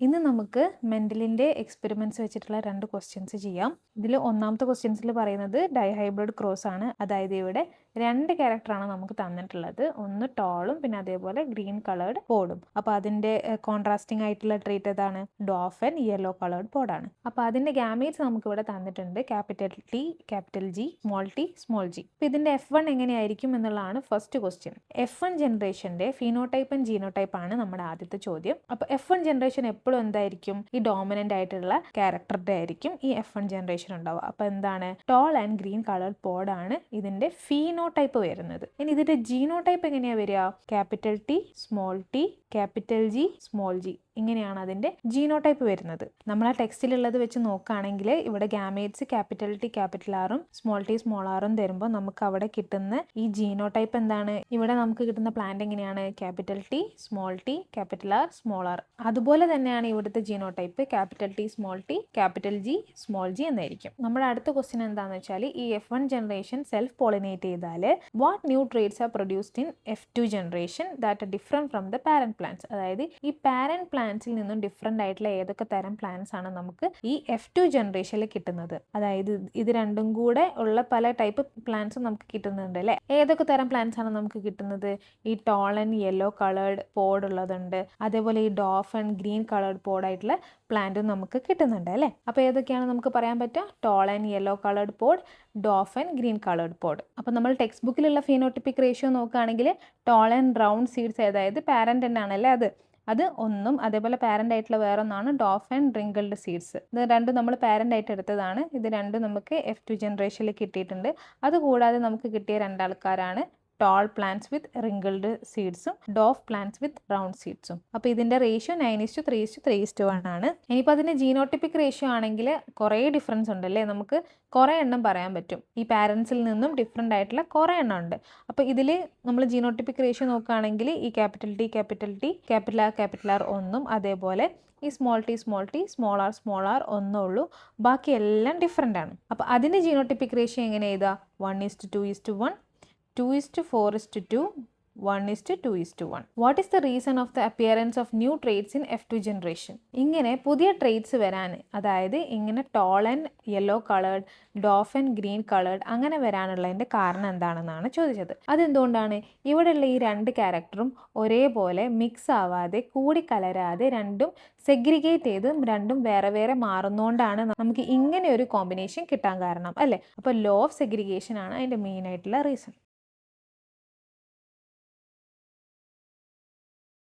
ഇന്ന് നമുക്ക് മെൻഡലിൻ്റെ എക്സ്പെരിമെൻറ്റ്സ് വെച്ചിട്ടുള്ള 2 ക്വസ്റ്റ്യൻസ് ചെയ്യാം. ഇതിൽ ഒന്നാമത്തെ ക്വസ്റ്റ്യൻസിൽ പറയുന്നത് ഡൈഹൈബ്രിഡ് ക്രോസ് ആണ്. അതായത് ഇവിടെ 2 ക്യാരക്ടറാണ് നമുക്ക് തന്നിട്ടുള്ളത്. ഒന്ന് ടോളും പിന്നെ അതേപോലെ ഗ്രീൻ കളേർഡ് പോഡും. അപ്പോൾ അതിൻ്റെ കോൺട്രാസ്റ്റിംഗ് ആയിട്ടുള്ള ട്രീറ്റ് ഏതാണ്? ഡോഫൻ യെല്ലോ കളേർഡ് പോഡാണ്. അപ്പോൾ അതിൻ്റെ ഗാമീറ്റ്സ് നമുക്ക് ഇവിടെ തന്നിട്ടുണ്ട്. Capital T, capital G, small G. അപ്പോൾ ഇതിൻ്റെ F1 എങ്ങനെയായിരിക്കും എന്നുള്ളതാണ് ഫസ്റ്റ് ക്വസ്റ്റ്യൻ. F1 ജനറേഷൻ്റെ ഫീനോടൈപ്പ് ആൻഡ് ജീനോടൈപ്പ് ആണ് നമ്മുടെ ആദ്യത്തെ ചോദ്യം. അപ്പോൾ F1 ജനറേഷൻ എപ്പോഴും എന്തായിരിക്കും? ഈ ഡോമിനന്റ് ആയിട്ടുള്ള ക്യാരക്ടറുടെ ആയിരിക്കും ഈ F1 ജനറേഷൻ ഉണ്ടാവുക. അപ്പോൾ എന്താണ്? ടോൾ ആൻഡ് ഗ്രീൻ കളർ പോഡാണ് ഇതിന്റെ ഫീനോടൈപ്പ് വരുന്നത്. ഇനി ഇതിന്റെ ജീനോടൈപ്പ് എങ്ങനെയാ വരിക? Capital T, capital G, small G. ഇങ്ങനെയാണ് അതിന്റെ ജീനോടൈപ്പ് വരുന്നത്. നമ്മൾ ആ ടെക്സ്റ്റിലുള്ളത് വെച്ച് നോക്കുകയാണെങ്കിൽ ഇവിടെ ഗാമേറ്റ്സ് ക്യാപിറ്റൽ ടി ക്യാപിറ്റൽ ആറും സ്മോൾ ആറും തരുമ്പോൾ നമുക്ക് അവിടെ കിട്ടുന്ന ഈ ജീനോടൈപ്പ് എന്താണ്? ഇവിടെ നമുക്ക് കിട്ടുന്ന പ്ലാന്റ് എങ്ങനെയാണ്? Capital T, capital R, small R. അതുപോലെ തന്നെയാണ് ഇവിടുത്തെ genotype capital T, capital G, small G എന്നായിരിക്കും. നമ്മുടെ അടുത്ത ക്വസ്റ്റ്യൻ എന്താണെന്ന് വെച്ചാൽ ഈ F1 ജനറേഷൻ സെൽഫ് പോളിനേറ്റ് ചെയ്താൽ what new traits are produced in F2 generation that are different from the parent plants. അതായത് ഈ പാരന്റ് പ്ലാന്റ്സിൽ നിന്നും ഡിഫറെന്റ് ആയിട്ടുള്ള ഏതൊക്കെ തരം പ്ലാന്റ്സ് ആണ് നമുക്ക് ഈ F2 ജനറേഷനിൽ കിട്ടുന്നത്? അതായത് ഇത് രണ്ടും കൂടെ ഉള്ള പല ടൈപ്പ് പ്ലാന്റ്സും നമുക്ക് കിട്ടുന്നുണ്ട് അല്ലേ? ഏതൊക്കെ തരം പ്ലാന്റ്സ് ആണ് നമുക്ക് കിട്ടുന്നത്? ഈ tall and yellow coloured pod ഉള്ളതുണ്ട്. അതേപോലെ ഈ ഡോഫ് ആൻഡ് ഗ്രീൻ കളേർഡ് പോഡായിട്ടുള്ള പ്ലാന്റും നമുക്ക് കിട്ടുന്നുണ്ട് അല്ലേ? അപ്പോൾ ഏതൊക്കെയാണ് നമുക്ക് പറയാൻ പറ്റുക? Tall and yellow coloured pod, dwarf and green coloured pod. അപ്പോൾ നമ്മൾ ടെക്സ്റ്റ് ബുക്കിലുള്ള ഫീനോട്ടിപ്പിക് റേഷ്യോ നോക്കുകയാണെങ്കിൽ ടോൾ ആൻഡ് റൗണ്ട് സീഡ്സ്, അതായത് പാരന്റ് തന്നെയാണല്ലേ അത് ഒന്നും, അതേപോലെ പാരന്റ് ആയിട്ടുള്ള വേറൊന്നാണ് ഡോഫ് ആൻഡ് റിങ്കിൾഡ് സീഡ്സ്. ഇത് രണ്ടും നമ്മൾ പാരന്റ് ആയിട്ട് എടുത്തതാണ്. ഇത് രണ്ടും നമുക്ക് F2 ജനറേഷനിൽ കിട്ടിയിട്ടുണ്ട്. അതുകൂടാതെ നമുക്ക് കിട്ടിയ 2 ആൾക്കാരാണ് ടോൾ പ്ലാന്റ്സ് വിത്ത് റിങ്കിൾഡ് സീഡ്സും ഡോഫ് പ്ലാന്റ്സ് വിത്ത് റൗണ്ട് സീഡ്സും. അപ്പോൾ ഇതിന്റെ റേഷ്യോ 9:3:3:1 ആണ്. ഇനിയിപ്പോൾ അതിന്റെ ജീനോട്ടിപ്പിക് റേഷ്യോ ആണെങ്കിൽ കുറേ ഡിഫറൻസ് ഉണ്ടല്ലേ? നമുക്ക് കുറേ എണ്ണം പറയാൻ പറ്റും. ഈ പാരൻസിൽ നിന്നും ഡിഫറെൻ്റ് ആയിട്ടുള്ള കുറേ എണ്ണം ഉണ്ട്. അപ്പോൾ ഇതിൽ നമ്മൾ ജീനോട്ടിപ്പിക് റേഷ്യോ നോക്കുകയാണെങ്കിൽ ഈ ക്യാപിറ്റൽ ടി, ക്യാപിറ്റൽ ആർ ഒന്നും, അതേപോലെ ഈ സ്മോൾ ആർ ഒന്നേ ഉള്ളൂ. ബാക്കിയെല്ലാം ഡിഫറെൻ്റ് ആണ്. അപ്പോൾ അതിൻ്റെ ജീനോട്ടിപ്പിക് റേഷ്യോ എങ്ങനെ എഴുതുക? 1:2:1, 2:4:2, 1:2:1. What is the reason of the appearance of new traits in F2 generation? ഇങ്ങനെ പുതിയ ട്രേറ്റ്സ് വരാൻ, അതായത് ഇങ്ങനെ tall and yellow coloured, dwarf and green coloured അങ്ങനെ വരാനുള്ളതിൻ്റെ കാരണം എന്താണെന്നാണ് ചോദിച്ചത്. അതെന്തുകൊണ്ടാണ്? ഇവിടെയുള്ള ഈ 2 ക്യാരക്ടറും ഒരേപോലെ മിക്സ് ആവാതെ, കൂടിക്കലരാതെ, രണ്ടും സെഗ്രിഗേറ്റ് ചെയ്ത് രണ്ടും വേറെ വേറെ മാറുന്നതുകൊണ്ടാണ് നമുക്ക് ഇങ്ങനെ ഒരു കോമ്പിനേഷൻ കിട്ടാൻ കാരണം അല്ലേ? അപ്പോൾ ലോ ഓഫ് സെഗ്രിഗേഷൻ ആണ് അതിൻ്റെ മെയിൻ ആയിട്ടുള്ള റീസൺ.